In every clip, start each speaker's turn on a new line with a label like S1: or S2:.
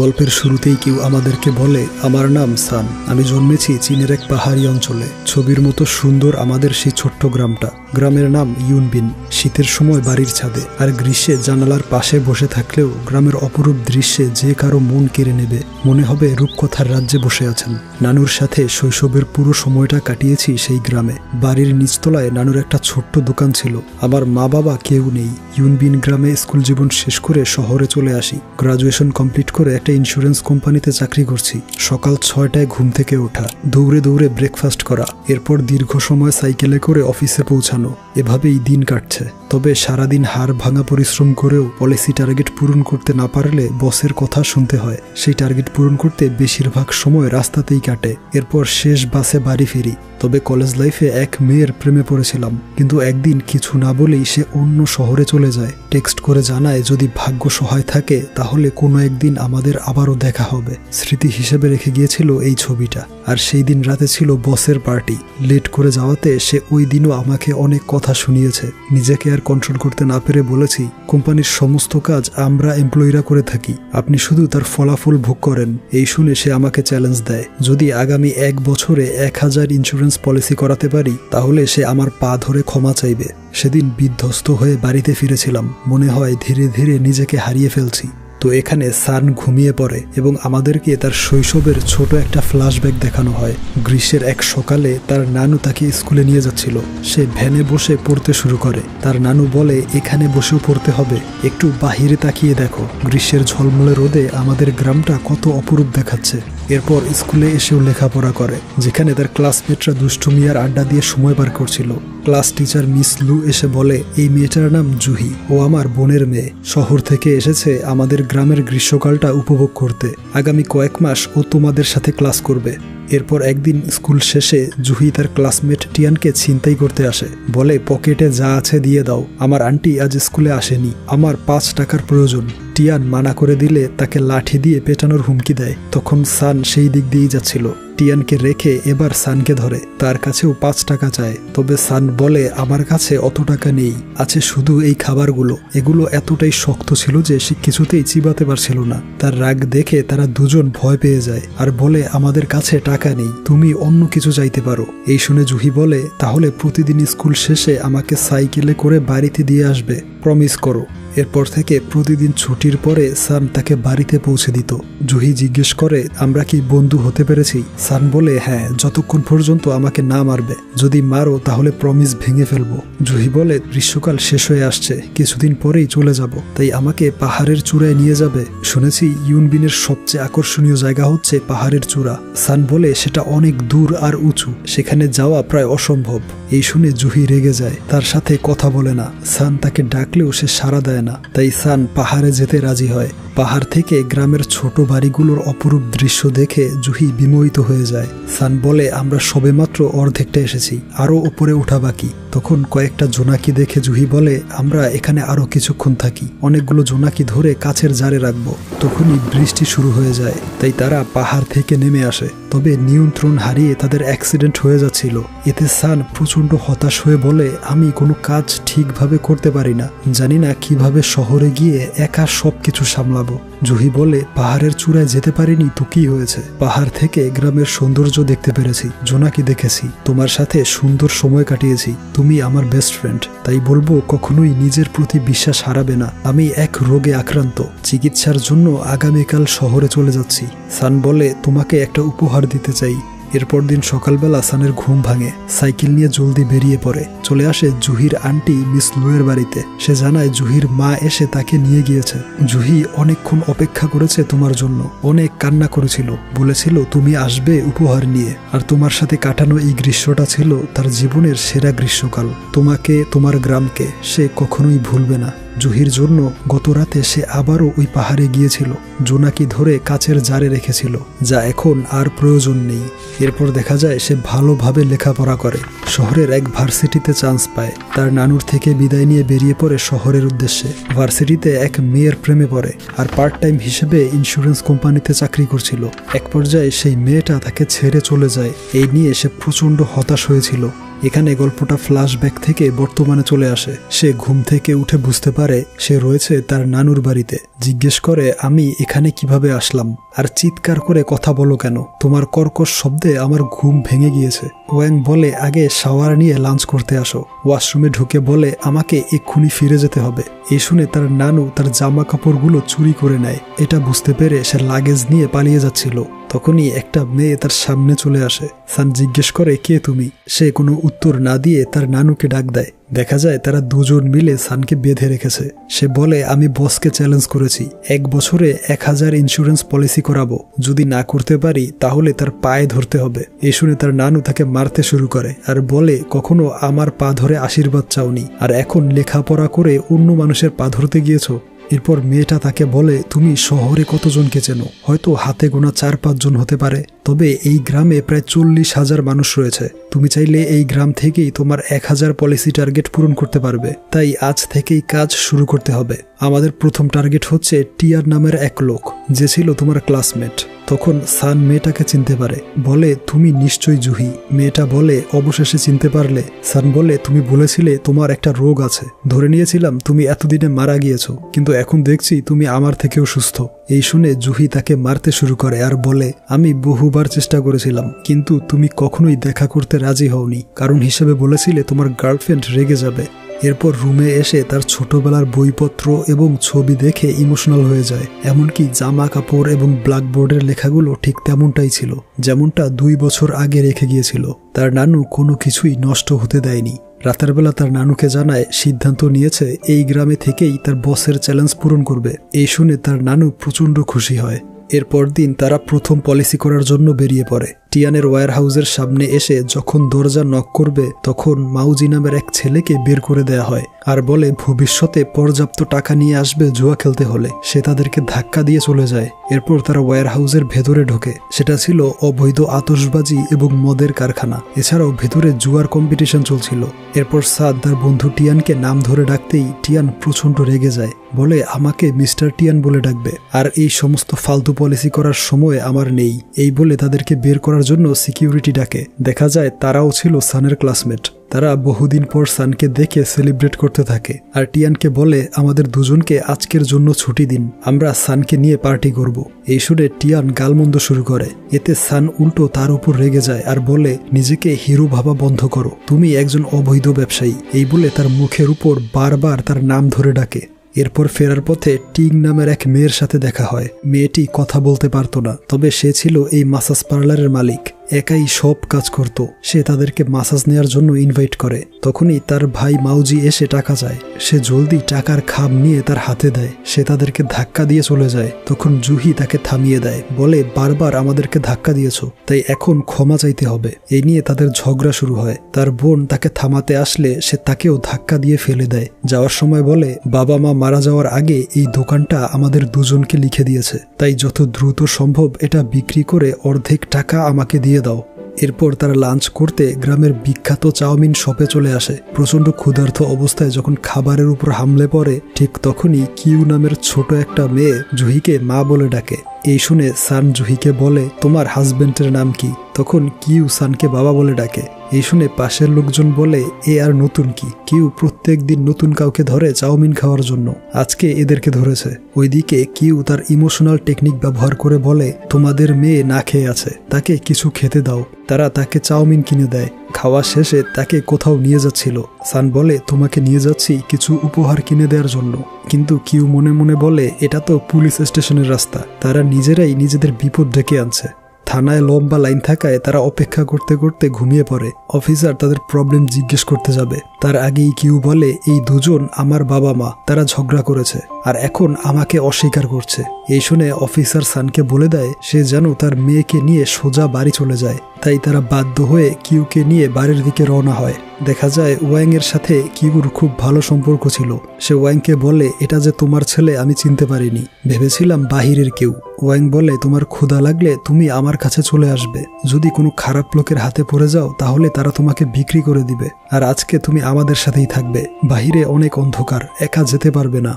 S1: গল্পের শুরুতেই কেউ আমাদেরকে বলে, আমার নাম সান, আমি জন্মেছি চীনের এক পাহাড়ি অঞ্চলে। ছবির মতো সুন্দর আমাদের সেই ছোট্ট গ্রামটা। গ্রামের নাম ইউনবিন। শীতের সময় বাড়ির ছাদে আর গ্রীষ্মে জানালার পাশে বসে থাকলেও গ্রামের অপরূপ দৃশ্যে যে কারো মন কেড়ে নেবে। মনে হবে রূপকথার রাজ্যে বসে আছেন। নানুর সাথে শৈশবের পুরো সময়টা কাটিয়েছি সেই গ্রামে। বাড়ির নিচতলায় নানুর একটা ছোট্ট দোকান ছিল। আমার মা বাবা কেউ নেই। ইউনবিন গ্রামে স্কুল জীবন শেষ করে শহরে চলে আসি। গ্রাজুয়েশন কমপ্লিট করে একটা ইন্স্যুরেন্স কোম্পানিতে চাকরি করছি। সকাল 6টায় ঘুম থেকে ওঠা, দৌড়ে দৌড়ে ব্রেকফাস্ট করা, এরপর দীর্ঘ সময় সাইকেলে করে অফিসে পৌঁছানো, এভাবেই দিন কাটছে। তবে সারাদিন হাড় ভাঙা পরিশ্রম করেও পলিসি টার্গেট পূরণ করতে না পারলে বসের কথা শুনতে হয়। সেই টার্গেট পূরণ করতে বেশিরভাগ সময় রাস্তাতেই কাটে। এরপর শেষ বাসে বাড়ি ফিরি। তবে কলেজ লাইফে এক মেয়ের প্রেমে পড়েছিলাম, কিন্তু একদিন কিছু না বলেই সে অন্য শহরে চলে যায়। টেক্সট করে জানায় যদি ভাগ্য সহায় থাকে তাহলে কোনো একদিন আমাদের আবারও দেখা হবে। স্মৃতি হিসেবে রেখে গিয়েছিল এই ছবিটা। আর সেই দিন রাতে ছিল বসের পার্টি। লেট করে যাওয়াতে সে ওই দিনও আমাকে অনেক কথা শুনিয়েছে। নিজেকে আর কন্ট্রোল করতে না পেরে বলেছি, কোম্পানির সমস্ত কাজ আমরা এমপ্লয়িরা করে থাকি, আপনি শুধু তার ফলাফল ভোগ করেন। এই শুনে সে আমাকে চ্যালেঞ্জ দেয়, যদি আগামী 1 বছরে 1000 ইন্স্যুরেন্স পলিসি করাতে পারি তাহলে সে আমার পা ধরে ক্ষমা চাইবে। সেদিন বিধ্বস্ত হয়ে বাড়িতে ফিরেছিলাম। মনে হয় ধীরে ধীরে নিজেকে হারিয়ে ফেলছি। তো এখানে সান ঘুমিয়ে পড়ে এবং আমাদেরকে তার শৈশবের ছোট একটা ফ্ল্যাশব্যাক দেখানো হয়। গ্রীষ্মের এক সকালে তার নানু তাকে স্কুলে নিয়ে যাচ্ছিল। সে ভ্যানে বসে পড়তে শুরু করে। তার নানু বলে, এখানে বসেও পড়তে হবে, একটু বাহিরে তাকিয়ে দেখো, গ্রীষ্মের ঝলমলে রোদে আমাদের গ্রামটা কত অপরূপ দেখাচ্ছে। এরপর স্কুলে এসেও লেখাপড়া করে, যেখানে তার ক্লাসমেটরা দুষ্টুমি আর আড্ডা দিয়ে সময় পার করছিল। ক্লাস টিচার মিস লু এসে বলে, এই মেয়েটার নাম জুহি, ও আমার বোনের মেয়ে। শহর থেকে এসেছে আমাদের গ্রামের গ্রীষ্মকালটা উপভোগ করতে। আগামী কয়েক মাস ও তোমাদের সাথে ক্লাস করবে। এরপর একদিন স্কুল শেষে জুহি তার ক্লাসমেট টিয়ানকে ছিনতাই করতে আসে। বলে, পকেটে যা আছে দিয়ে দাও, আমার আন্টি আজ স্কুলে আসেনি, আমার 5 টাকার প্রয়োজন। টিয়ান মানা করে দিলে তাকে লাঠি দিয়ে পেটানোর হুমকি দেয়। তখন সান সেই দিক দিয়েই যাচ্ছিল। টিয়ানকে রেখে এবার সানকে ধরে, তার কাছেও 5 টাকা চায়। তবে সান বলে, আমার কাছে অত টাকা নেই, আছে শুধু এই খাবারগুলো। এগুলো এতটাই শক্ত ছিল যে সে কিছুতেই চিবাতে পারছিল না। তার রাগ দেখে তারা দুজন ভয় পেয়ে যায় আর বলে, আমাদের কাছে টাকা নেই, তুমি অন্য কিছু চাইতে পারো। এই শুনে জুহি বলে, তাহলে প্রতিদিন স্কুল শেষে আমাকে সাইকেলে করে বাড়িতে দিয়ে আসবে, প্রমিস করো। এরপর থেকে প্রতিদিন ছুটির পরে সান তাকে বাড়িতে পৌঁছে দিত। জুহি জিজ্ঞেস করে, আমরা কি বন্ধু হতে পেরেছি? সান বলে, হ্যাঁ, যতক্ষণ পর্যন্ত আমাকে না মারবে, যদি মারো তাহলে প্রমিস ভেঙে ফেলবো। জুহি বলে, গ্রীষ্মকাল শেষ হয়ে আসছে, কিছুদিন পরেই চলে যাব, তাই আমাকে পাহাড়ের চূড়ায় নিয়ে যাবে। শুনেছি ইউনবিনের সবচেয়ে আকর্ষণীয় জায়গা হচ্ছে পাহাড়ের চূড়া। সান বলে, সেটা অনেক দূর আর উঁচু, সেখানে যাওয়া প্রায় অসম্ভব। এই শুনে জুহি রেগে যায়, তার সাথে কথা বলে না। সান তাকে ডাকলেও সে সাড়া দেয় না, তাই সান পাহাড়ে যেতে রাজি হয়। পাহাড় থেকে গ্রামের ছোট বাড়িগুলোর অপরূপ দৃশ্য দেখে জুহি বিমোহিত হয়ে যায়। সান বলে, আমরা সবেমাত্র অর্ধেকটা এসেছি, আরো উপরে ওঠা বাকি। তখন কয়েকটা জোনাকি দেখে জুহি বলে, আমরা এখানে আরো কিছুক্ষণ থাকি, অনেকগুলো জোনাকি ধরে কাছের জারে রাখবো। তখনই বৃষ্টি শুরু হয়ে যায়, তাই তারা পাহাড় থেকে নেমে আসে। তবে নিয়ন্ত্রণ হারিয়ে তাদের অ্যাক্সিডেন্ট হয়ে যাচ্ছিল। এতে সান প্রচন্ড হতাশ হয়ে বলে, আমি কোনো কাজ ঠিকভাবে করতে পারি না, জানি না কিভাবে শহরে গিয়ে একা সবকিছু সামলাবো। জুহি বলে, পাহাড়ের চূড়ায় যেতে পারিনি তো কি হয়েছে, পাহাড় থেকে গ্রামের সৌন্দর্য দেখতে পেরেছি, জোনাকি দেখেছি, তোমার সাথে সুন্দর সময় কাটিয়েছি, তুমি আমার বেস্ট ফ্রেন্ড, তাই বলবো কখনোই নিজের প্রতি বিশ্বাস হারাবে না। আমি এক রোগে আক্রান্ত, চিকিৎসার জন্য আগামীকাল শহরে চলে যাচ্ছি। সান বলে, তোমাকে একটা উপহার দিতে চাই। এরপর দিন সকালবেলা সানের ঘুম ভাঙে। সাইকেল নিয়ে জলদি বেরিয়ে পড়ে। চলে আসে জুহির আন্টি মিস লুয়ের বাড়িতে। সে জানায় জুহির মা এসে তাকে নিয়ে গিয়েছে। জুহি অনেকক্ষণ অপেক্ষা করেছে তোমার জন্য, অনেক কান্না করেছিল, বলেছিল তুমি আসবে উপহার নিয়ে, আর তোমার সাথে কাটানো এই গ্রীষ্মটা ছিল তার জীবনের সেরা গ্রীষ্মকাল। তোমাকে, তোমার গ্রামকে সে কখনোই ভুলবে না। জুহির জন্য গত রাতে সে আবারও ওই পাহাড়ে গিয়েছিল, জোনাকি ধরে কাচের জারে রেখেছিল, যা এখন আর প্রয়োজন নেই। এরপর দেখা যায় সে ভালোভাবে লেখাপড়া করে, শহরের এক ভার্সিটিতে চান্স পায়। তার নানুর থেকে বিদায় নিয়ে বেরিয়ে পড়ে শহরের উদ্দেশ্যে। ভার্সিটিতে এক মেয়ের প্রেমে পড়ে আর পার্ট টাইম হিসেবে ইন্স্যুরেন্স কোম্পানিতে চাকরি করছিল। এক পর্যায়ে সেই মেয়েটা তাকে ছেড়ে চলে যায়। এই নিয়ে সে প্রচন্ড হতাশ হয়েছিল। এখানে গল্পটা ফ্ল্যাশব্যাক থেকে বর্তমানে চলে আসে। সে ঘুম থেকে উঠে বুঝতে পারে সে রয়েছে তার নানুর বাড়িতে। জিজ্ঞেস করে, আমি এখানে কিভাবে আসলাম, আর চিৎকার করে কথা বলো কেন? তোমার কর্কশ শব্দে আমার ঘুম ভেঙে গিয়েছে। ওয়াং বলে, আগে শাওয়ার নিয়ে লাঞ্চ করতে আসো। ওয়াশরুমে ঢুকে বলে, আমাকে এক্ষুনি ফিরে যেতে হবে। এই শুনে তার নানু তার জামা কাপড়গুলো চুরি করে নেয়। এটা বুঝতে পেরে সে লাগেজ নিয়ে পালিয়ে যাচ্ছিল। তখনই একটা মেয়ে তার সামনে চলে আসে। সান জিজ্ঞেস করে, কে তুমি? সে কোনো উত্তর না দিয়ে তার নানুকে ডাক দেয়। দেখা যায় তারা দুজন মিলে সানকে বেঁধে রেখেছে। সে বলে, আমি বসকে চ্যালেঞ্জ করেছি, 1 বছরে 1000 ইন্স্যুরেন্স পলিসি করাবো। যদি না করতে পারি তাহলে তার পায়ে ধরতে হবে। এই শুনে তার নানু তাকে মারতে শুরু করে আর বলে, কখনো আমার পা ধরে আশীর্বাদ চাওনি, আর এখন লেখাপড়া করে অন্য মানুষের পা ধরতে গিয়েছো। এরপর মেয়েটা তাকে বলে, তুমি শহরে কতজনকে চেনো? হয়তো হাতে গোনা 4-5 জন হতে পারে, তবে এই গ্রামে প্রায় 40,000 মানুষ রয়েছে। তুমি চাইলে এই গ্রাম থেকেই তোমার 1000 পলিসি টার্গেট পূরণ করতে পারবে। তাই আজ থেকেই কাজ শুরু করতে হবে। আমাদের প্রথম টার্গেট হচ্ছে টিয়ার নামের এক লোক, যে ছিল তোমার ক্লাসমেট। তখন সান মেয়েটাকে চিনতে পারে, বলে, তুমি নিশ্চয়ই জুহি। মেয়েটা বলে, অবশেষে চিনতে পারলে। সান বলে, তুমি বলেছিলে তোমার একটা রোগ আছে, ধরে নিয়েছিলাম তুমি এতদিনে মারা গিয়েছো, কিন্তু এখন দেখছি তুমি আমার থেকেও সুস্থ। এই শুনে জুহি তাকে মারতে শুরু করে আর বলে, আমি বহুবার চেষ্টা করেছিলাম, কিন্তু তুমি কখনোই দেখা করতে রাজি হওনি। কারণ হিসেবে বলেছিলে তোমার গার্লফ্রেন্ড রেগে যাবে। এরপর রুমে এসে তার ছোটবেলার বইপত্র এবং ছবি দেখে ইমোশনাল হয়ে যায়। এমনকি জামা কাপড় এবং ব্ল্যাকবোর্ডের লেখাগুলো ঠিক তেমনটাই ছিল, যেমনটা 2 বছর আগে রেখে গিয়েছিল। তার নানু কোনো কিছুই নষ্ট হতে দেয়নি। রাতের বেলা তার নানুকে জানায় সিদ্ধান্ত নিয়েছে এই গ্রামে থেকেই তার বসের চ্যালেঞ্জ পূরণ করবে। এই শুনে তার নানু প্রচণ্ড খুশি হয়। এরপর দিন তারা প্রথম পলিসি করার জন্য বেরিয়ে পড়ে। টিয়ানের ওয়্যার হাউসের সামনে এসে যখন দরজা নক করবে, তখন মাউজি নামের এক ছেলেকে বের করে দেয়া হয় আর বলে ভবিষ্যতে পর্যাপ্ত টাকা নিয়ে আসবে জুয়া খেলতে হলে। সে তাদেরকে ধাক্কা দিয়ে চলে যায়। এরপর তারা ওয়্যার হাউসের ভেতরে ঢোকে। সেটা ছিল অবৈধ আতশবাজি এবং মদের কারখানা। এছাড়াও ভেতরে জুয়ার কম্পিটিশন চলছিল। এরপর সাদ তার বন্ধু টিয়ানকে নাম ধরে ডাকতেই টিয়ান প্রচণ্ড রেগে যায়, বলে আমাকে মিস্টার টিয়ান বলে ডাকবে, আর এই সমস্ত ফালতু পলিসি করার সময় আমার নেই। এই বলে তাদেরকে বের করার জন্য সিকিউরিটি ডাকে। দেখা যায় তারাও ছিল সানের ক্লাসমেট। তারা বহুদিন পর সানকে দেখে সেলিব্রেট করতে থাকে আর টিয়ানকে বলে, আমাদের দুজনকে আজকের জন্য ছুটি দিন, আমরা সানকে নিয়ে পার্টি করব। এই শুনে টিয়ান গালমন্দ শুরু করে। এতে সান উল্টো তার উপর রেগে যায় আর বলে, নিজেকে হিরো ভাবা বন্ধ করো, তুমি একজন অবৈধ ব্যবসায়ী। এই বলে তার মুখের উপর বারবার তার নাম ধরে ডাকে। এরপর ফেরার পথে টিং নামের এক মেয়ের সাথে দেখা হয়। মেয়েটি কথা বলতে পারতো না, তবে সে ছিল এই মাসাজ পার্লারের মালিক। একাই সব কাজ করত। সে তাদেরকে মাসাজ নেওয়ার জন্য ইনভাইট করে। তখনই তার ভাই মাউজি এসে টাকা চায়। সে জলদি টাকার খাম নিয়ে তার হাতে দেয়। সে তাদেরকে ধাক্কা দিয়ে চলে যায়। তখন জুহি তাকে থামিয়ে দেয়, বলে, বারবার আমাদেরকে ধাক্কা দিয়েছো, তাই এখন ক্ষমা চাইতে হবে। এই নিয়ে তাদের ঝগড়া শুরু হয়। তার বোন তাকে থামাতে আসলে সে তাকেও ধাক্কা দিয়ে ফেলে দেয়। যাওয়ার সময় বলে, বাবা মা মারা যাওয়ার আগে এই দোকানটা আমাদের দুজনকে লিখে দিয়েছে, তাই যত দ্রুত সম্ভব এটা বিক্রি করে অর্ধেক টাকা আমাকে দিয়ে দাও। এরপর তারা লাঞ্চ করতে গ্রামের বিখ্যাত চাউমিন শপে চলে আসে। প্রচণ্ড ক্ষুধার্ত অবস্থায় যখন খাবারের উপর হামলে পড়ে, ঠিক তখনই কিউ নামের ছোট একটা মেয়ে জুহিকে মা বলে ডাকে। এই শুনে সান জুহিকে বলে, তোমার হাজবেন্ডের নাম কি? তখন কিউ সানকে বাবা বলে ডাকে। এই শুনে পাশের লোকজন বলে, এ আর নতুন কি, কিউ প্রত্যেক দিন নতুন কাউকে ধরে চাউমিন খাওয়ার জন্য, আজকে এদেরকে ধরেছে। ওইদিকে কিউ তার ইমোশনাল টেকনিক ব্যবহার করে বলে, তোমাদের মেয়ে না খেয়ে আছে, তাকে কিছু খেতে দাও। তারা তাকে চাউমিন কিনে দেয়। খাওয়া শেষে তাকে কোথাও নিয়ে যাচ্ছিল। সান বলে, তোমাকে নিয়ে যাচ্ছি কিছু উপহার কিনে দেওয়ার জন্য। কিন্তু কিউ মনে মনে বলে, এটা তো পুলিশ স্টেশনের রাস্তা, তারা নিজেরাই নিজেদের বিপদ ডেকে আনছে। থানায় লম্বা লাইন থাকায় তারা অপেক্ষা করতে করতে ঘুমিয়ে পড়ে। অফিসার তাদের প্রবলেম জিজ্ঞেস করতে যাবে, তার আগেই কিউ বলে, এই দুজন আমার বাবা মা, তারা ঝগড়া করেছে আর এখন আমাকে অস্বীকার করছে। এই শুনে অফিসার সানকে বলে দেয় সে যেন তার মেয়েকে নিয়ে সোজা বাড়ি চলে যায়। তাই তারা বাধ্য হয়ে কিউকে নিয়ে বাড়ির দিকে রওনা হয়। দেখা যায় ওয়াং এর সাথে কিউর খুব ভালো সম্পর্ক ছিল। সে ওয়াংকে বলে, এটা যে তোমার ছেলে আমি চিনতে পারিনি, ভেবেছিলাম বাহিরের কেউ। ওয়াং বলে, তোমার ক্ষুধা লাগলে তুমি আমার কাছে চলে আসবে, যদি কোনো খারাপ লোকের হাতে পড়ে যাও তাহলে তারা তোমাকে বিক্রি করে দিবে, আর আজকে তুমি আমাদের সাথেই থাকবে, বাহিরে অনেক অন্ধকার, একা যেতে পারবে না।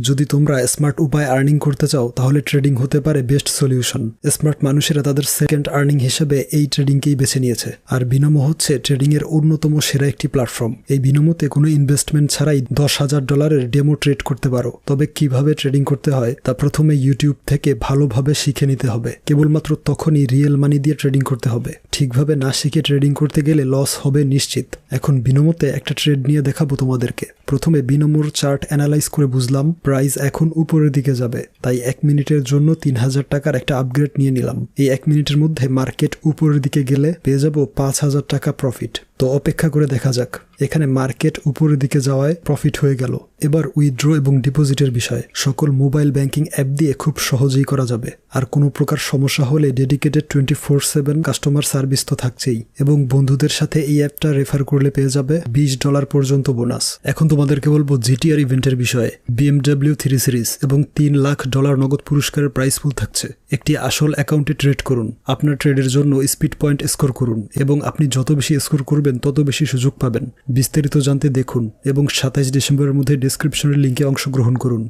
S1: যদি তোমরা স্মার্ট উপায় আর্নিং করতে চাও তাহলে ট্রেডিং হতে পারে বেস্ট সলিউশন। স্মার্ট মানুষেরা তাদের সেকেন্ড আর্নিং হিসেবে এই ট্রেডিংকেই বেছে নিয়েছে। আর বিনোমো হচ্ছে ট্রেডিং এর অন্যতম সেরা একটি প্ল্যাটফর্ম। এই বিনোমোতে কোনো ইনভেস্টমেন্ট ছাড়াই $10,000 ডেমো ট্রেড করতে পারো। তবে কিভাবে ট্রেডিং করতে হয় তা প্রথমে ইউটিউব থেকে ভালোভাবে শিখে নিতে হবে। কেবলমাত্র তখনই রিয়েল মানি দিয়ে ট্রেডিং করতে হবে। ঠিকভাবে না শিখে ট্রেডিং করতে গেলে লস হবে নিশ্চিত। এখন বিনোমোতে একটা ট্রেড নিয়ে দেখাবো তোমাদেরকে। প্রথমে বিনোমোর চার্ট অ্যানালাইজ করে বুঝলাম প্রাইস এখন উপরের দিকে যাবে, তাই 1 মিনিটের জন্য 3000 টাকার একটা আপগ্রেড নিয়ে নিলাম। এই 1 মিনিটের মধ্যে মার্কেট উপরের দিকে গেলে পেয়ে যাব 5000 টাকা প্রফিট। তো অপেক্ষা করে দেখা যাক। এখানে মার্কেট উপরের দিকে যাওয়ায় প্রফিট হয়ে গেল। এবার উইথড্র এবং ডিপোজিটের বিষয় সকল মোবাইল ব্যাংকিং অ্যাপ দিয়ে খুব সহজেই করা যাবে। আর কোনো প্রকার সমস্যা হলে ডেডিকেটেড 24/7 কাস্টমার সার্ভিস তো থাকছেই, এবং বন্ধুদের সাথে এই অ্যাপটা রেফার করলে পেয়ে যাবে $20 পর্যন্ত বোনাস। এখন তোমাদেরকে বলবো জিটিআর ইভেন্টের বিষয়ে। BMW 3 সিরিজ এবং $3 লাখ নগদ পুরস্কারের প্রাইস পুল থাকছে। একটি আসল অ্যাকাউন্টে ট্রেড করুন, আপনার ট্রেডের জন্য স্পিড পয়েন্ট স্কোর করুন, এবং আপনি যত বেশি স্কোর করবেন তত বেশি সুযোগ পাবেন। বিস্তারিত জানতে দেখুন এবং 27 ডিসেম্বরের মধ্যে ডেসক্রিপশনের লিঙ্কে অংশগ্রহণ করুন।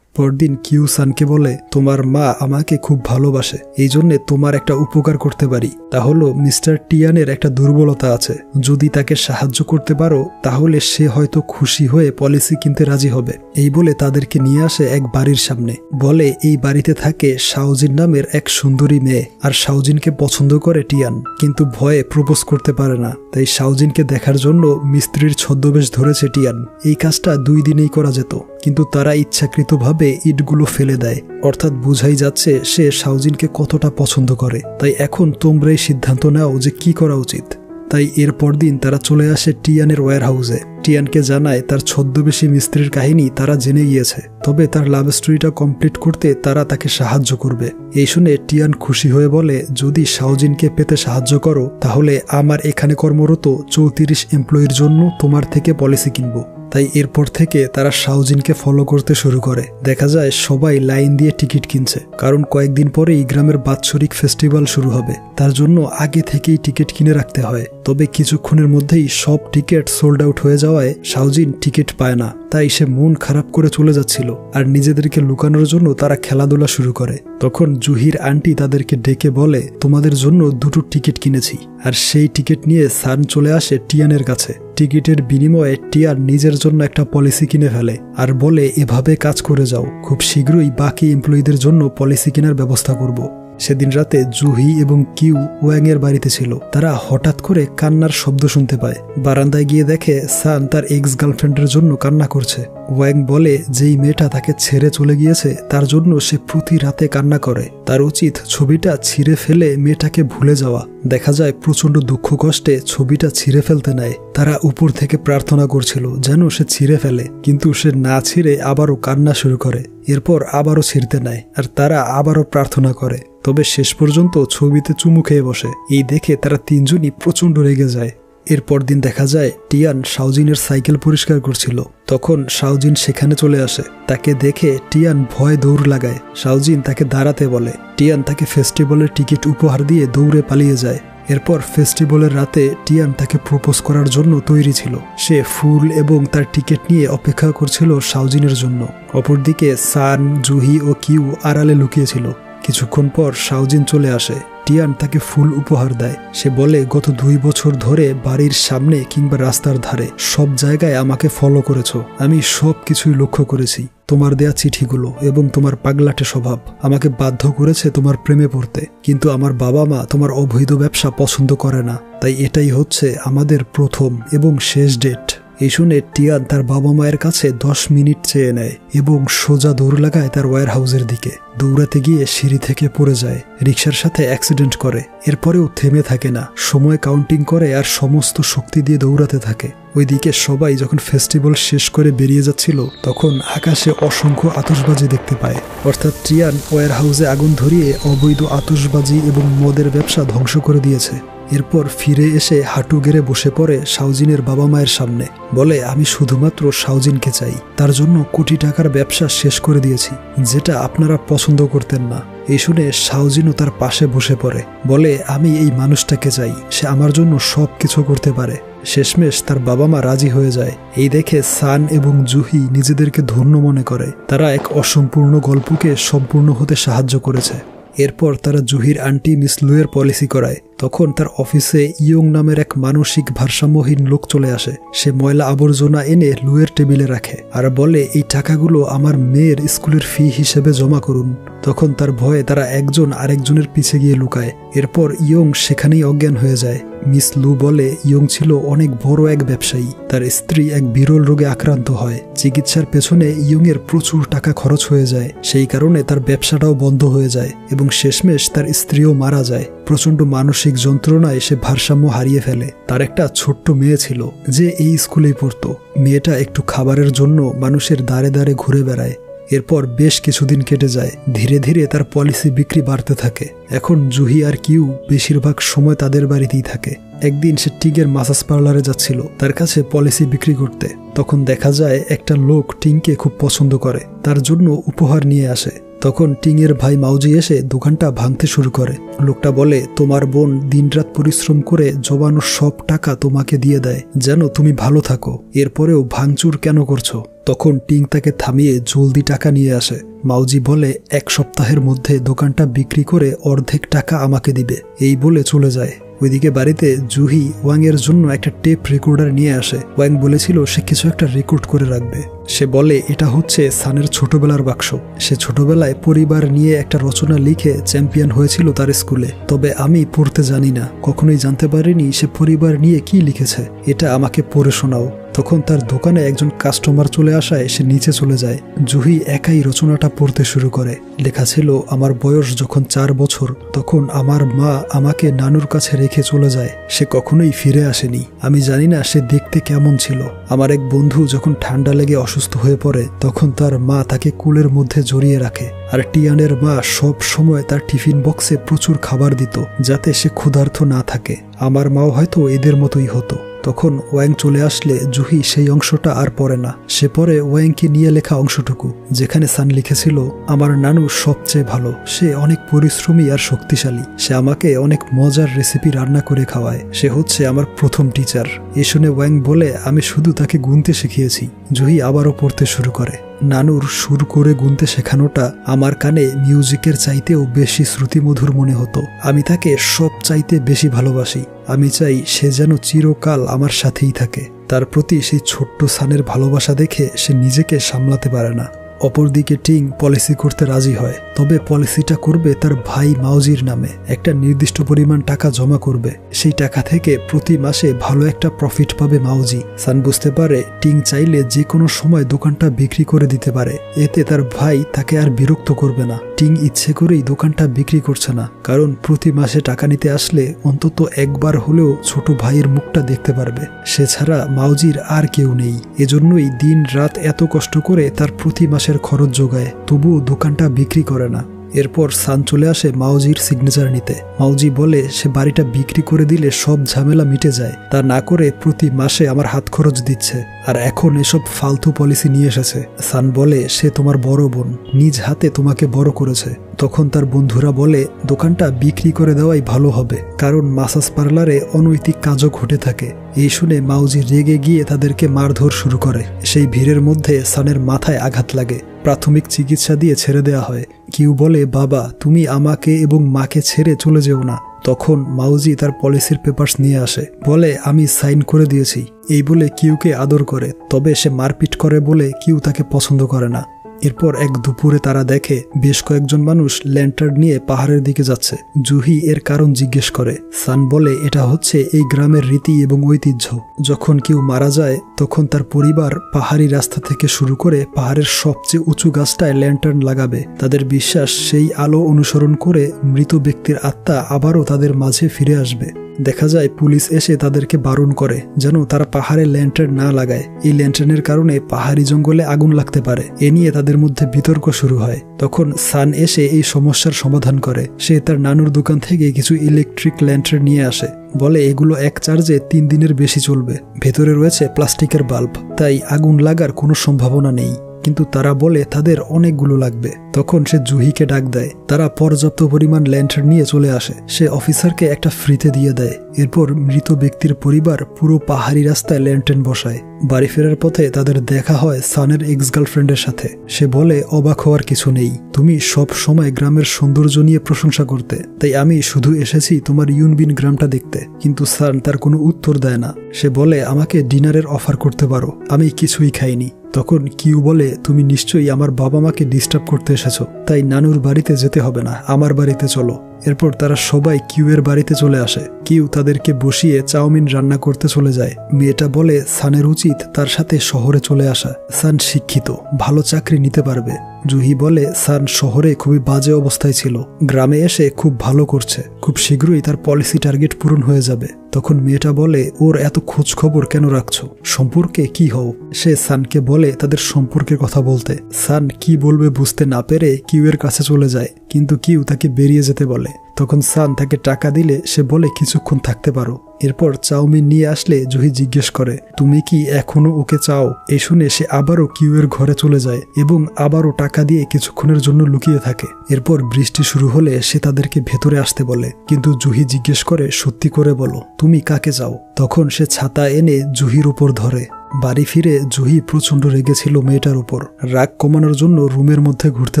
S1: পরদিন কিউ সানকে বলে, তোমার মা আমাকে খুব ভালোবাসে, এই জন্যে তোমার একটা উপকার করতে পারি। তা হলো মিস্টার টিয়ানের একটা দুর্বলতা আছে, যদি তাকে সাহায্য করতে পারো তাহলে সে হয়তো খুশি হয়ে পলিসি কিনতে রাজি হবে। এই বলে তাদেরকে নিয়ে আসে এক বাড়ির সামনে। বলে এই বাড়িতে থাকে শাওজিন নামের এক সুন্দরী মেয়ে, আর শাওজিনকে পছন্দ করে টিয়ান, কিন্তু ভয়ে প্রপোজ করতে পারে না। তাই শাওজিনকে দেখার জন্য মিস্ত্রির ছদ্মবেশ ধরেছে টিয়ান। এই কাজটা 2 দিনেই করা যেত, কিন্তু তারা ইচ্ছাকৃতভাবে ইটগুলো ফেলে দেয়, অর্থাৎ বুঝাই যাচ্ছে সে শাওজিনকে কতটা পছন্দ করে। তাই এখন তোমরাই সিদ্ধান্ত নাও যে কি করা উচিত। তাই এরপর দিন তারা চলে আসে টিয়ানের ওয়্যার হাউসে। টিয়ানকে জানায় তার ছদ্মবেশী মিস্ত্রির কাহিনী তারা জেনে গিয়েছে, তবে তার লাভ স্টোরিটা কমপ্লিট করতে তারা তাকে সাহায্য করবে। এই শুনে টিয়ান খুশি হয়ে বলে, যদি শাওজিনকে পেতে সাহায্য করো তাহলে আমার এখানে কর্মরত 34 এমপ্লয়ির জন্য তোমার থেকে পলিসি কিনবো। তাই এরপর থেকে তারা শাওজিনকে ফলো করতে শুরু করে। দেখা যায় সবাই লাইন দিয়ে টিকিট কিনছে, কারণ কয়েকদিন পরেই গ্রামের বাৎসরিক ফেস্টিভ্যাল শুরু হবে। তার জন্য আগে থেকেই টিকিট কিনে রাখতে হয়। তবে কিছুক্ষণের মধ্যেই সব টিকিট সোল্ড আউট হয়ে যাওয়ায় শাওজিন টিকিট পায় না। তাই সে মন খারাপ করে চলে যাচ্ছিল, আর নিজেদেরকে লুকানোর জন্য তারা খেলাধুলা শুরু করে। তখন জুহির আন্টি তাদেরকে ডেকে বলে, তোমাদের জন্য 2টো টিকিট কিনেছি। আর সেই টিকিট নিয়ে সান চলে আসে টিয়ানের কাছে। টিকিটের বিনিময়ে টিয়ান নিজের জন্য একটা পলিসি কিনে ফেলে, আর বলে এভাবে কাজ করে যাও, খুব শীঘ্রই বাকি এমপ্লয়ীদের জন্য পলিসি কেনার ব্যবস্থা করব। সেদিন রাতে জুহি এবং কিউ ওয়াং এর বাড়িতে ছিল। তারা হঠাৎ করে কান্নার শব্দ শুনতে পায়। বারান্দায় গিয়ে দেখে সান তার এক্স গার্লফ্রেন্ডের জন্য কান্না করছে। ওয়াং বলে, যেই মেয়েটা তাকে ছেড়ে চলে গিয়েছে তার জন্য সে প্রতি রাতে কান্না করে, তার উচিত ছবিটা ছিঁড়ে ফেলে মেয়েটাকে ভুলে যাওয়া। দেখা যায় প্রচন্ড দুঃখ কষ্টে ছবিটা ছিঁড়ে ফেলতে নেয়। তারা উপর থেকে প্রার্থনা করছিল যেন সে ছিঁড়ে ফেলে, কিন্তু সে না ছিঁড়ে আবারও কান্না শুরু করে। এরপর আবারও ছিঁড়তে নেয়, আর তারা আবারও প্রার্থনা করে। তবে শেষ পর্যন্ত ছবিতে চুমু খেয়ে বসে। এই দেখে তারা 3 জনই প্রচন্ড রেগে যায়। এরপর দিন দেখা যায় টিয়ান শাওজিনের সাইকেল পরিষ্কার করছিল। তখন শাওজিন সেখানে চলে আসে। তাকে দেখে টিয়ান ভয় দৌড় লাগায়। শাওজিন তাকে দাঁড়াতে বলে। টিয়ান তাকে ফেস্টিভ্যালের টিকিট উপহার দিয়ে দৌড়ে পালিয়ে যায়। এরপর ফেস্টিভ্যালের রাতে টিয়ান তাকে প্রপোজ করার জন্য তৈরি ছিল। সে ফুল এবং তার টিকিট নিয়ে অপেক্ষা করছিল শাওজিনের জন্য। অপরদিকে সান, জুহি ও কিউ আড়ালে লুকিয়েছিল। কিছুক্ষণ পর শাওজিন চলে আসে। টিয়ান তাকে ফুল উপহার দেয়। সে বলে, গত 2 বছর ধরে বাড়ির সামনে কিংবা রাস্তার ধারে সব জায়গায় আমাকে ফলো করেছো। আমি সব কিছুই লক্ষ্য করেছি। তোমার দেয়া চিঠিগুলো এবং তোমার পাগলাটে স্বভাব আমাকে বাধ্য করেছে তোমার প্রেমে পড়তে। কিন্তু আমার বাবা মা তোমার অবৈধ ব্যবসা পছন্দ করে না, তাই এটাই হচ্ছে আমাদের প্রথম এবং শেষ ডেট। এই শুনে টিয়ান তার বাবা মায়ের কাছে 10 মিনিট চেয়ে নেয় এবং সোজা দৌড় লাগায় তার ওয়্যার হাউসের দিকে। দৌড়াতে গিয়ে সিঁড়ি থেকে পড়ে যায়, রিক্সার সাথে অ্যাক্সিডেন্ট করে। এরপরেও থেমে থাকে না, সময় কাউন্টিং করে আর সমস্ত শক্তি দিয়ে দৌড়াতে থাকে। ওইদিকে সবাই যখন ফেস্টিভ্যাল শেষ করে বেরিয়ে যাচ্ছিল তখন আকাশে অসংখ্য আতশবাজি দেখতে পায়। অর্থাৎ টিয়ান ওয়্যার হাউসে আগুন ধরিয়ে অবৈধ আতশবাজি এবং মদের ব্যবসা ধ্বংস করে দিয়েছে। এরপর ফিরে এসে হাঁটু গেড়ে বসে পড়ে শাওজিনের বাবা মায়ের সামনে। বলে, আমি শুধুমাত্র শাওজিনকে চাই, তার জন্য কোটি টাকার ব্যবসা শেষ করে দিয়েছি, যেটা আপনারা পছন্দ করতেন না। এই শুনে শাওজিনও তার পাশে বসে পড়ে। বলে, আমি এই মানুষটাকে চাই, সে আমার জন্য সব কিছু করতে পারে। শেষমেশ তার বাবা মা রাজি হয়ে যায়। এই দেখে সান এবং জুহি নিজেদেরকে ধন্য মনে করে, তারা এক অসম্পূর্ণ গল্পকে সম্পূর্ণ হতে সাহায্য করেছে। এরপর তারা জুহির আন্টি মিস লুয়ের পলিসি করায়। তখন তার অফিসে ইয়ং নামের এক মানসিক ভারসাম্যহীন লোক চলে আসে। সে ময়লা আবর্জনা এনে লুয়ের টেবিলে রাখে আর বলে, এই টাকাগুলো আমার মেয়ের স্কুলের ফি হিসেবে জমা করুন। তখন তার ভয়ে তারা একজন আরেকজনের পিছে গিয়ে লুকায়। এরপর ইয়ং সেখানেই অজ্ঞান হয়ে যায়। মিস লু বলে ইয়ং ছিল অনেক বড় এক ব্যবসায়ী, তার স্ত্রী এক বিরল রোগে আক্রান্ত হয়। চিকিৎসার পেছনে ইয়ং এর প্রচুর টাকা খরচ হয়ে যায়, সেই কারণে তার ব্যবসাটাও বন্ধ হয়ে যায় এবং শেষমেশ তার স্ত্রীও মারা যায়। প্রচন্ড মানসিক যন্ত্রণায় সে ভারসাম্য হারিয়ে ফেলে। তার একটা ছোট্ট মেয়ে ছিল যে এই স্কুলেই পড়তো। মেয়েটা একটু খাবারের জন্য মানুষের দ্বারে দ্বারে ঘুরে বেড়ায়। এরপর বেশ কিছুদিন কেটে যায়। ধীরে ধীরে তার পলিসি বিক্রি বাড়তে থাকে। এখন জুহি আর কিউ বেশিরভাগ সময় তাদের বাড়িতেই থাকে। একদিন সে টিংয়ের মাসাজ পার্লারে যাচ্ছিল তার কাছে পলিসি বিক্রি করতে। তখন দেখা যায় একটা লোক টিংকে খুব পছন্দ করে, তার জন্য উপহার নিয়ে আসে। তখন টিংয়ের ভাই মাউজি এসে দোকানটা ভাঙতে শুরু করে। লোকটা বলে, তোমার বোন দিনরাত পরিশ্রম করে জমানো সব টাকা তোমাকে দিয়ে দেয় যেন তুমি ভালো থাকো, এরপরেও ভাঙচুর কেন করছো? তখন টিং তাকে থামিয়ে জলদি টাকা নিয়ে আসে। মাউজি বলে, 1 সপ্তাহের মধ্যে দোকানটা বিক্রি করে অর্ধেক টাকা আমাকে দিবে, এই বলে চলে যায়। ওইদিকে বাড়িতে জুহি ওয়াং এর জন্য একটা টেপ রেকর্ডার নিয়ে আসে। ওয়াং বলেছিল সে কিছু একটা রেকর্ড করে রাখবে। সে বলে এটা হচ্ছে সানের ছোটবেলার বাক্স। সে ছোটবেলায় পরিবার নিয়ে একটা রচনা লিখে চ্যাম্পিয়ন হয়েছিল তার স্কুলে, তবে আমি পড়তে জানি না, কখনোই জানতে পারিনি সে পরিবার নিয়ে কি লিখেছে, এটা আমাকে পড়ে শোনাও। তখন তার দোকানে একজন কাস্টমার চলে আসায় সে নিচে চলে যায়। জুহি একাই রচনাটা পড়তে শুরু করে। লেখা ছিল, আমার বয়স যখন 4 বছর তখন আমার মা আমাকে নানুর কাছে রেখে চলে যায়। সে কখনোই ফিরে আসেনি। আমি জানি না সে দেখতে কেমন ছিল। আমার এক বন্ধু যখন ঠান্ডা লেগে অসুস্থ হয়ে পড়ে তখন তার মা তাকে কুলের মধ্যে জড়িয়ে রাখে, আর টিয়ানের মা সব সময় তার টিফিন বক্সে প্রচুর খাবার দিত যাতে সে ক্ষুধার্ত না থাকে। আমার মাও হয়তো এদের মতোই হতো। তখন ওয়াং চলে আসলে জুহি সেই অংশটা আর পড়ে না। সে পরে ওয়াংকে নিয়ে লেখা অংশটুকু, যেখানে সান লিখেছিল, আমার নানু সবচেয়ে ভালো, সে অনেক পরিশ্রমী আর শক্তিশালী, সে আমাকে অনেক মজার রেসিপি রান্না করে খাওয়ায়, সে হচ্ছে আমার প্রথম টিচার। এ শুনে ওয়াং বলে, আমি শুধু তাকে গুনতে শিখিয়েছি। জুহি আবারও পড়তে শুরু করে। নানুর সুর করে গুনতে শেখানোটা আমার কানে মিউজিকের চাইতেও বেশি শ্রুতিমধুর মনে হতো। আমি তাকে সব চাইতে বেশি ভালোবাসি। আমি চাই সে যেন চিরকাল আমার সাথেই থাকে। তার প্রতি সেই ছোট্ট সানের ভালোবাসা দেখে সে নিজেকে সামলাতে পারে না। অপরদিকে টিং পলিসি করতে রাজি হয়, তবে পলিসিটা করবে তার ভাই মাউজির নামে। একটা নির্দিষ্ট পরিমাণ টাকা জমা করবে, সেই টাকা থেকে প্রতি মাসে ভালো একটা প্রফিট পাবে মাউজি। সান বুঝতে পারে টিং চাইলে যে কোনো সময় দোকানটা বিক্রি করে দিতে পারে, এতে তার ভাই তাকে আর বিরক্ত করবে না। টিং ইচ্ছে করেই দোকানটা বিক্রি করছে না, কারণ প্রতি মাসে টাকা নিতে আসলে অন্তত একবার হলেও ছোট ভাইয়ের মুখটা দেখতে পারবে। সে ছাড়া মাউজির আর কেউ নেই। এজন্যই দিন রাত এত কষ্ট করে তার প্রতি মাসের খরচ যোগায়, তবুও দোকানটা বিক্রি করে না। এরপর সান চলে আসে মাউজির সিগনেচার নিতে। মাউজি বলে সে বাড়িটা বিক্রি করে দিলে সব ঝামেলা মিটে যায়, তা না করে প্রতি মাসে আমার হাত খরচ দিচ্ছে, আর এখন এসব ফালতু পলিসি নিয়ে এসেছে। সান বলে সে তোমার বড় বোন, নিজ হাতে তোমাকে বড় করেছে। তখন তার বন্ধুরা বলে দোকানটা বিক্রি করে দেওয়াই ভালো হবে, কারণ মাসাজ পার্লারে অনৈতিক কাজও ঘটে থাকে। এই শুনে মাউজি রেগে গিয়ে তাদেরকে মারধর শুরু করে। সেই ভিড়ের মধ্যে সানের মাথায় আঘাত লাগে। প্রাথমিক চিকিৎসা দিয়ে ছেড়ে দেওয়া হয়। কিউ বলে, বাবা তুমি আমাকে এবং মাকে ছেড়ে চলে যেও না। তখন মাউজি তার পলিসির পেপারস নিয়ে আসে, বলে আমি সাইন করে দিয়েছি। এই বলে কিউকে আদর করে, তবে সে মারপিট করে বলে কিউ তাকে পছন্দ করে না। এরপর এক দুপুরে তারা দেখে বেশ কয়েকজন মানুষ ল্যান্টার্ন নিয়ে পাহাড়ের দিকে যাচ্ছে। জুহি এর কারণ জিজ্ঞেস করে। সান বলে এটা হচ্ছে এই গ্রামের রীতি এবং ঐতিহ্য। যখন কেউ মারা যায় তখন তার পরিবার পাহাড়ি রাস্তা থেকে শুরু করে পাহাড়ের সবচেয়ে উঁচু গাছটায় ল্যান্টার্ন লাগাবে। তাদের বিশ্বাস সেই আলো অনুসরণ করে মৃত ব্যক্তির আত্মা আবারও তাদের মাঝে ফিরে আসবে। দেখা যায় পুলিশ এসে তাদেরকে বারণ করে যেন তারা পাহাড়ে ল্যান্টার্ন না লাগায়। এই ল্যান্টার্নের কারণে পাহাড়ি জঙ্গলে আগুন লাগতে পারে। এ নিয়ে তাদের মধ্যে বিতর্ক শুরু হয়। তখন সান এসে এই সমস্যার সমাধান করে। সে তার নানুর দোকান থেকে কিছু ইলেকট্রিক ল্যান্টার্ন নিয়ে আসে। বলে এগুলো এক চার্জে 3 দিনের বেশি চলবে। ভেতরে রয়েছে প্লাস্টিকের বাল্ব, তাই আগুন লাগার কোনো সম্ভাবনা নেই। কিন্তু তারা বলে তাদের অনেকগুলো লাগবে। তখন সে জুহিকে ডাক দেয়। তারা পর্যাপ্ত পরিমাণ ল্যান্টার্ন নিয়ে চলে আসে। সে অফিসারকে একটা ফ্রিতে দিয়ে দেয়। এরপর মৃত ব্যক্তির পরিবার পুরো পাহাড়ি রাস্তায় ল্যান্টার্ন বসায়। বাড়ি ফেরার পথে তাদের দেখা হয় সানের এক্স গার্লফ্রেন্ডের সাথে। সে বলে, অবাক হওয়ার কিছু নেই, তুমি সব সময় গ্রামের সৌন্দর্য নিয়ে প্রশংসা করতে, তাই আমি শুধু এসেছি তোমার ইউনবিন গ্রামটা দেখতে। কিন্তু সান তার কোনো উত্তর দেয় না। সে বলে, আমাকে ডিনারের অফার করতে পারো, আমি কিছুই খাইনি। তখন কিউ বলে, তুমি নিশ্চয়ই আমার বাবা মাকে ডিস্টার্ব করতে এসেছো, তাই নানুর বাড়িতে যেতে হবে না, আমার বাড়িতে চলো। এরপর তারা সবাই কিউ এর বাড়িতে চলে আসে। কিউ তাদেরকে বসিয়ে চাউমিন রান্না করতে চলে যায়। মেয়েটা বলে সানের উচিত তার সাথে শহরে চলে আসা, সান শিক্ষিত, ভালো চাকরি নিতে পারবে। জুহি বলে সান শহরে খুবই বাজে অবস্থায় ছিল, গ্রামে এসে খুব ভালো করছে, খুব শীঘ্রই তার পলিসি টার্গেট পূরণ হয়ে যাবে। তখন মেয়েটা বলে, ওর এত খোঁজ খবর কেন রাখছো, সম্পর্কে কি হও? সে সানকে বলে তাদের সম্পর্কের কথা বলতে। সান কি বলবে বুঝতে না পেরে কিউ এর কাছে চলে যায়, কিন্তু কিউ তাকে বেরিয়ে যেতে বলে। তখন সান তাকে টাকা দিলে সে বলে কিছুক্ষণ থাকতে পারো। এরপর চাউমিন নিয়ে আসলে জুহি জিজ্ঞেস করে, তুমি কি এখনো ওকে চাও? এই শুনে সে আবারও কিউ এর ঘরে চলে যায় এবং আবারও টাকা দিয়ে কিছুক্ষণের জন্য লুকিয়ে থাকে। এরপর বৃষ্টি শুরু হলে সে তাদেরকে ভেতরে আসতে বলে, কিন্তু জুহি জিজ্ঞেস করে, সত্যি করে বলো তুমি কাকে চাও? তখন সে ছাতা এনে জুহির উপর ধরে। বাড়ি ফিরে জুহি প্রচন্ড রেগেছিল মেয়েটার উপর। রাগ কমানোর জন্য রুমের মধ্যে ঘুরতে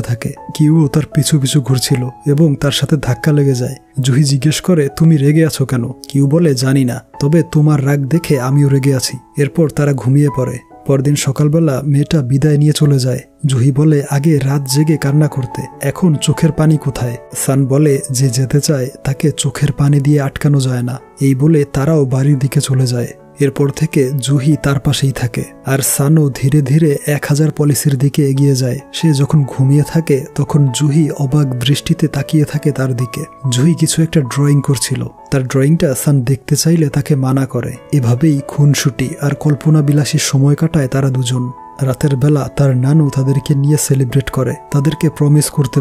S1: থাকে। কিউও তার পিছু পিছু ঘুরছিল এবং তার সাথে ধাক্কা লেগে যায়। জুহি জিজ্ঞেস করে, তুমি রেগে আছো কেন? কিউ বলে, জানি না, তবে তোমার রাগ দেখে আমিও রেগে আছি। এরপর তারা ঘুমিয়ে পড়ে। পরদিন সকালবেলা মেয়েটা বিদায় নিয়ে চলে যায়। জুহি বলে, আগে রাত জেগে কান্না করতে, এখন চোখের পানি কোথায়? সান বলে, যে যেতে চায় তাকে চোখের পানি দিয়ে আটকানো যায় না। এই বলে তারাও বাড়ির দিকে চলে যায়। এরপর থেকে জুহি তার পাশেই থাকে, আর সানও ধীরে ধীরে 1000 পলিসির দিকে এগিয়ে যায়। সে যখন ঘুমিয়ে থাকে তখন জুহি অবাক দৃষ্টিতে তাকিয়ে থাকে তার দিকে। জুহি কিছু একটা ড্রয়িং করছিল। তার ড্রয়িংটা সান দেখতে চাইলে তাকে মানা করে। এভাবেই খুনসুটি আর কল্পনা বিলাসী সময় কাটায় তারা দুজন। রাতের বেলা তার নানু তাদেরকে নিয়ে সেলিব্রেট করে, তাদেরকে প্রমিস করতে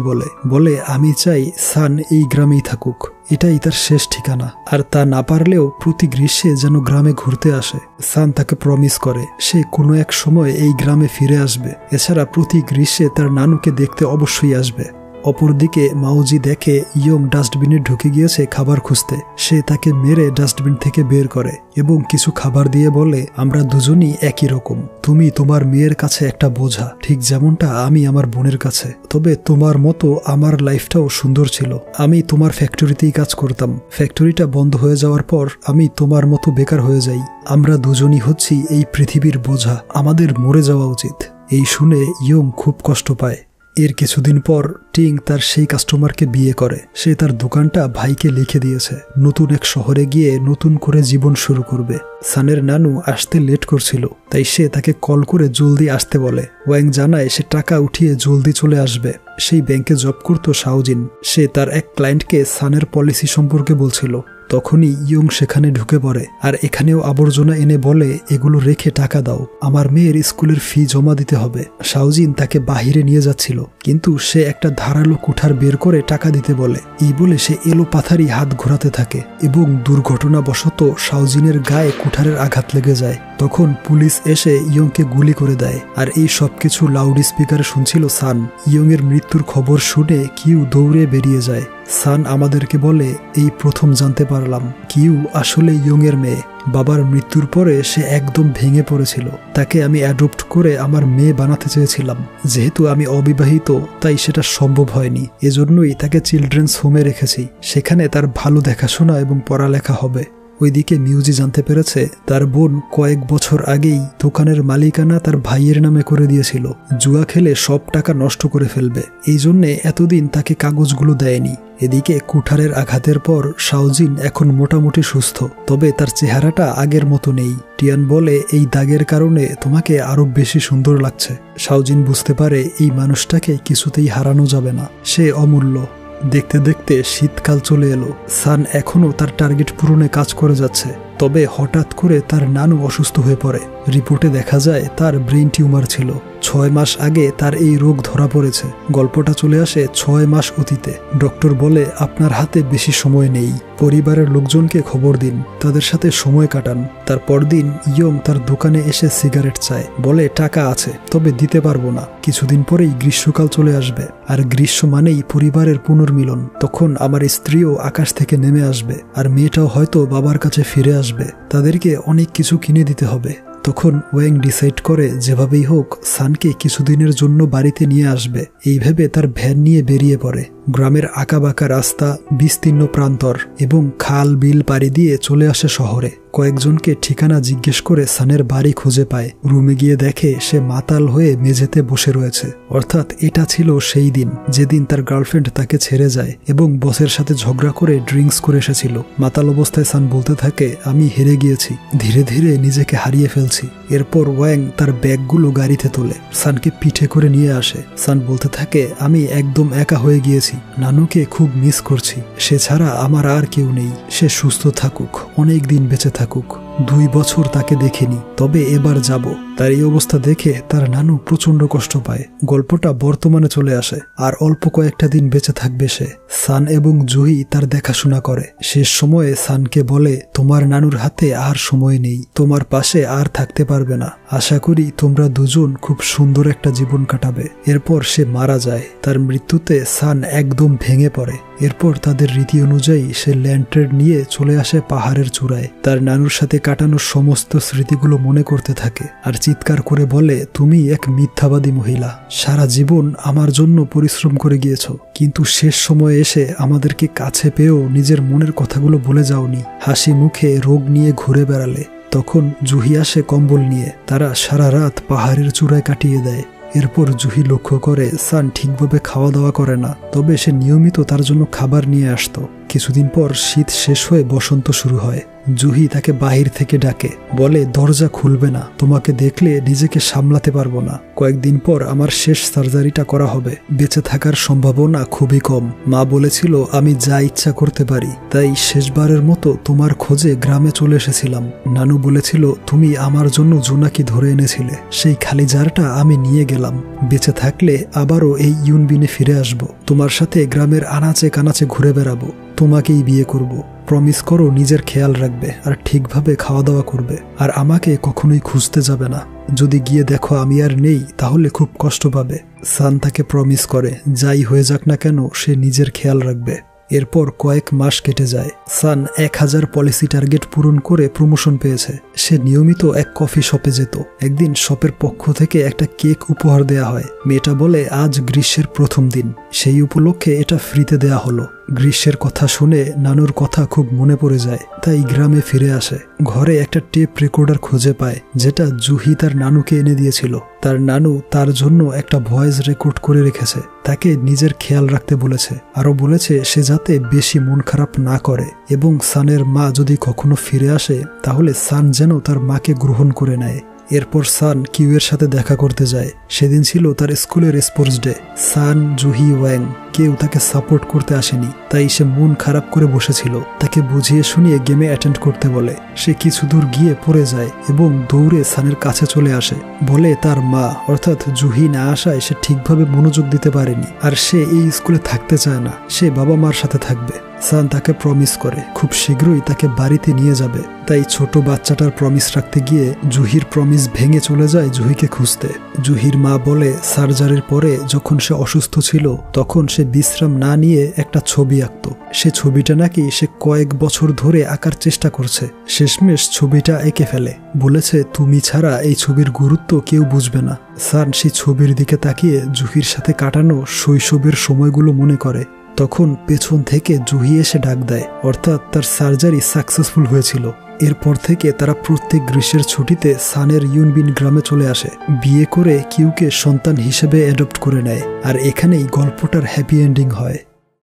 S1: বলে আমি চাই সান এই গ্রামেই থাকুক, এটাই তার শেষ ঠিকানা। আর তা না পারলেও প্রতি গ্রীষ্মে যেন গ্রামে ঘুরতে আসে। সান তাকে প্রমিস করে সে কোনো এক সময় এই গ্রামে ফিরে আসবে। এছাড়া প্রতি গ্রীষ্মে তার নানুকে দেখতে অবশ্যই আসবে। অপরদিকে মাউজি দেখে ইয়ং ডাস্টবিনে ঢুকে গিয়েছে খাবার খুঁজতে। সে তাকে মেরে ডাস্টবিন থেকে বের করে এবং কিছু খাবার দিয়ে বলে, আমরা দুজনই একই রকম, তুমি তোমার মেয়ের কাছে একটা বোঝা, ঠিক যেমনটা আমি আমার বোনের কাছে। তবে তোমার মতো আমার লাইফটাও সুন্দর ছিল। আমি তোমার ফ্যাক্টরিতেই কাজ করতাম, ফ্যাক্টরিটা বন্ধ হয়ে যাওয়ার পর আমি তোমার মতো বেকার হয়ে যাই। আমরা দুজনই হচ্ছি এই পৃথিবীর বোঝা, আমাদের মরে যাওয়া উচিত। এই শুনে ইয়ং খুব কষ্ট পায়। এর কিছুদিন পর টিং তার সেই কাস্টমারকে বিয়ে করে। সে তার দোকানটা ভাইকে লিখে দিয়েছে, নতুন এক শহরে গিয়ে নতুন করে জীবন শুরু করবে। সানের নানু আসতে লেট করছিল, তাই সে তাকে কল করে জলদি আসতে বলে। ওয়াং জানায় সে টাকা উঠিয়ে জলদি চলে আসবে। সেই ব্যাংকে জব করত শাওজিন। সে তার এক ক্লায়েন্টকে সানের পলিসি সম্পর্কে বলছিল। তখনই ইয়ং সেখানে ঢুকে পড়ে আর এখানেও আবর্জনা এনে বলে, এগুলো রেখে টাকা দাও, আমার মেয়ের স্কুলের ফি জমা দিতে হবে। শাওজিন তাকে বাহিরে নিয়ে যাচ্ছিল, কিন্তু সে একটা ধারালো কুঠার বের করে টাকা দিতে বলে। এই বলে সে এলো পাথারি হাত ঘোরাতে থাকে এবং দুর্ঘটনাবশত শাওজিনের গায়ে কুঠারের আঘাত লেগে যায়। তখন পুলিশ এসে ইয়ংকে গুলি করে দেয়। আর এই সবকিছু লাউড স্পিকারে শুনছিল সান। ইয়ং এর মৃত্যুর খবর শুনে কিউ দৌড়ে বেরিয়ে যায়। সান আমাদেরকে বলে, এই প্রথম জানতে পারলাম কিউ আসলে ইয়ং এর মেয়ে। বাবার মৃত্যুর পরে সে একদম ভেঙে পড়েছিল। তাকে আমি অ্যাডপ্ট করে আমার মেয়ে বানাতে চেয়েছিলাম। যেহেতু আমি অবিবাহিত তাই সেটা সম্ভব হয়নি, এজন্যই তাকে চিলড্রেন্স হোমে রেখেছি। সেখানে তার ভালো দেখাশোনা এবং পড়ালেখা হবে। ওইদিকে মিউজি জানতে পেরেছে তার বোন কয়েক বছর আগেই দোকানের মালিকানা তার ভাইয়ের নামে করে দিয়েছিল। জুয়া খেলে সব টাকা নষ্ট করে ফেলবে, এই জন্যে এতদিন তাকে কাগজগুলো দেয়নি। এদিকে কুঠারের আঘাতের পর শাওজিন এখন মোটামুটি সুস্থ, তবে তার চেহারাটা আগের মতো নেই। টিয়ান বলে, এই দাগের কারণে তোমাকে আরো বেশি সুন্দর লাগছে। শাওজিন বুঝতে পারে এই মানুষটাকে কিছুতেই হারানো যাবে না, সে অমূল্য। দেখতে দেখতে শীতকাল চলে এলো। সান এখনো তার টার্গেট পূরণে কাজ করে যাচ্ছে। তবে হঠাৎ করে তার নানু অসুস্থ হয়ে পড়ে। রিপোর্টে দেখা যায় তার ব্রেইন টিউমার ছিল। 6 মাস আগে তার এই রোগ ধরা পড়েছে। গল্পটা চলে আসে 6 মাস অতীতে। ডক্টর বলে, আপনার হাতে বেশি সময় নেই, পরিবারের লোকজনকে খবর দিন, তাদের সাথে সময় কাটান। তার পরদিন ইয়ং তার দোকানে এসে সিগারেট চায়, বলে টাকা আছে, তবে দিতে পারবো না। কিছুদিন পরেই গ্রীষ্মকাল চলে আসবে, আর গ্রীষ্ম মানেই পরিবারের পুনর্মিলন। তখন আমার স্ত্রীও আকাশ থেকে নেমে আসবে, আর মেয়েটাও হয়তো বাবার কাছে ফিরে আসবে। তাদেরকে অনেক কিছু কিনে দিতে হবে। তখন ওয়েং ডিসাইড করে যেভাবেই হোক সানকে কিছুদিনের জন্য বাড়িতে নিয়ে আসবে। এই ভেবে তার ভ্যান নিয়ে বেরিয়ে পড়ে। গ্রামের আঁকাবাঁকা রাস্তা, বিস্তীর্ণ প্রান্তর এবং খাল বিল পাড়ি দিয়ে চলে আসে শহরে। কয়েকজনকে ঠিকানা জিজ্ঞেস করে সানের বাড়ি খুঁজে পায়। রুমে গিয়ে দেখে সে মাতাল হয়ে মেঝেতে বসে রয়েছে। অর্থাৎ এটা ছিল সেই দিন যেদিন তার গার্লফ্রেন্ড তাকে ছেড়ে যায় এবং বসের সাথে ঝগড়া করে ড্রিঙ্কস করে এসেছিল। মাতাল অবস্থায় সান বলতে থাকে, আমি হেরে গিয়েছি, ধীরে ধীরে নিজেকে হারিয়ে ফেলছি। এরপর ওয়াং তার ব্যাগগুলো গাড়িতে তোলে, সানকে পিঠে করে নিয়ে আসে। সান বলতে থাকে, আমি একদম একা হয়ে গিয়েছি, নানুকে খুব মিস করছি, সে ছাড়া আমার আর কেউ নেই। সে সুস্থ থাকুক, অনেক দিন বেঁচে থাকুক। 2 বছর তাকে দেখিনি, তবে এবার যাব। তার এই অবস্থা দেখে তার নানু প্রচন্ড কষ্ট পায়। গল্পটা বর্তমানে চলে আসে, আর অল্প কয়েকটা দিন বেঁচে থাকবে সে। সান এবং জুহি তার দেখাশোনা করে। শেষ সময়ে সানকে বলে, তোমার নানুর হাতে আর সময় নেই, তোমার পাশে আর থাকতে পারবে না। আশা করি তোমরা দুজন খুব সুন্দর একটা জীবন কাটাবে। এরপর সে মারা যায়। তার মৃত্যুতে সান একদম ভেঙে পড়ে। এরপর তাদের রীতি অনুযায়ী সে ল্যান্ট্রেড নিয়ে চলে আসে পাহাড়ের চূড়ায়। তার নানুর সাথে কাটানোর সমস্ত স্মৃতিগুলো মনে করতে থাকে, আর চিৎকার করে বলে, তুমি এক মিথ্যাবাদী মহিলা, সারা জীবন আমার জন্য পরিশ্রম করে গিয়েছ, কিন্তু শেষ সময়ে এসে আমাদেরকে কাছে পেয়েও নিজের মনের কথাগুলো বলে যাওনি। হাসি মুখে রোগ নিয়ে ঘুরে বেড়ালে। তখন জুহি আসে কম্বল নিয়ে। তারা সারা রাত পাহাড়ের চূড়ায় কাটিয়ে দেয়। এরপর জুহি লক্ষ্য করে সান ঠিকভাবে খাওয়া দাওয়া করে না, তবে সে নিয়মিত তার জন্য খাবার নিয়ে আসতো। কিছুদিন পর শীত শেষ হয়ে বসন্ত শুরু হয়। জুহি তাকে বাহির থেকে ডাকে, বলে, দরজা খুলবে না, তোমাকে দেখলে নিজেকে সামলাতে পারবো না। কয়েকদিন পর আমার শেষ সার্জারিটা করা হবে, বেঁচে থাকার সম্ভাবনা খুবই কম। মা বলেছিল আমি যা ইচ্ছা করতে পারি, তাই শেষবারের মতো তোমার খোঁজে গ্রামে চলে এসেছিলাম। নানু বলেছিল তুমি আমার জন্য জোনাকি ধরে এনেছিলে, সেই খালি জারটা আমি নিয়ে গেলাম। বেঁচে থাকলে আবারও এই ইউনবিনে ফিরে আসব, তোমার সাথে গ্রামের আনাচে কানাচে ঘুরে বেড়াবো, তোমাকেই বিয়ে করব। প্রমিস করো নিজের খেয়াল রাখবে, আর ঠিকভাবে খাওয়া দাওয়া করবে, আর আমাকে কখনোই খুঁজতে যাবে না। যদি গিয়ে দেখো আমি আর নেই, তাহলে খুব কষ্ট পাবে। সান তাকে প্রমিস করে, যাই হয়ে যাক না কেন সে নিজের খেয়াল রাখবে। এরপর কয়েক মাস কেটে যায়। সান 1000 পলিসি টার্গেট পূরণ করে প্রমোশন পেয়েছে। সে নিয়মিত এক কফি শপে যেত। একদিন শপের পক্ষ থেকে একটা কেক উপহার দেয়া হয়। মেয়েটা বলে আজ গ্রীষ্মের প্রথম দিন, সেই উপলক্ষে এটা ফ্রিতে দেয়া হলো। গ্রীষ্মের কথা শুনে নানুর কথা খুব মনে পড়ে যায়, তাই গ্রামে ফিরে আসে। ঘরে একটা টেপ রেকর্ডার খুঁজে পায়, যেটা জুহি তার নানুকে এনে দিয়েছিল। তার নানু তার জন্য একটা ভয়েস রেকর্ড করে রেখেছে, তাকে নিজের খেয়াল রাখতে বলেছে। আরো বলেছে সে যাতে বেশি মন খারাপ না করে, এবং সানের মা যদি কখনো ফিরে আসে তাহলে সান যেন তার মাকে গ্রহণ করে নেয়। এরপর সান কিউয়ের সাথে দেখা করতে যায়। সেদিন ছিল তার স্কুলের স্পোর্টস ডে। সান, জুহি, ওয়াং কেউ তাকে সাপোর্ট করতে আসেনি, তাই সে মন খারাপ করে বসেছিল। তাকে বুঝিয়ে শুনিয়ে গেমে অ্যাটেন্ড করতে বলে। সে কিছু দূর গিয়ে পড়ে যায় এবং দৌড়ে সানের কাছে চলে আসে। বলে তার মা অর্থাৎ জুহি না আসায় সে ঠিকভাবে মনোযোগ দিতে পারেনি, আর সে এই স্কুলে থাকতে চায় না, সে বাবা মার সাথে থাকবে। সান তাকে প্রমিস করে খুব শীঘ্রই তাকে বাড়িতে নিয়ে যাবে। তাই ছোট বাচ্চাটার প্রমিস রাখতে গিয়ে জুহির প্রমিস ভেঙে চলে যায় জুহিকে খুঁজতে। জুহির মা বলে সার্জারির পরে যখন সে অসুস্থ ছিল তখন সে বিশ্রাম না নিয়ে একটা ছবি আঁকত। সে ছবিটা নাকি সে কয়েক বছর ধরে আঁকার চেষ্টা করছে। শেষমেশ ছবিটা এঁকে ফেলে। বলেছে তুমি ছাড়া এই ছবির গুরুত্ব কেউ বুঝবে না। সান সেই ছবির দিকে তাকিয়ে জুহির সাথে কাটানো শৈশবের সময়গুলো মনে করে। তখন পেছন থেকে জুহি এসে ডাক দেয়, অর্থাৎ তার সার্জারি সাকসেসফুল হয়েছিল। এরপর থেকে তারা প্রত্যেক গ্রীষ্মের ছুটিতে সানের ইউনবিন গ্রামে চলে আসে। বিয়ে করে কিউকে সন্তান হিসেবে অ্যাডপ্ট করে নেয়। আর এখানেই গল্পটার হ্যাপি এন্ডিং হয়।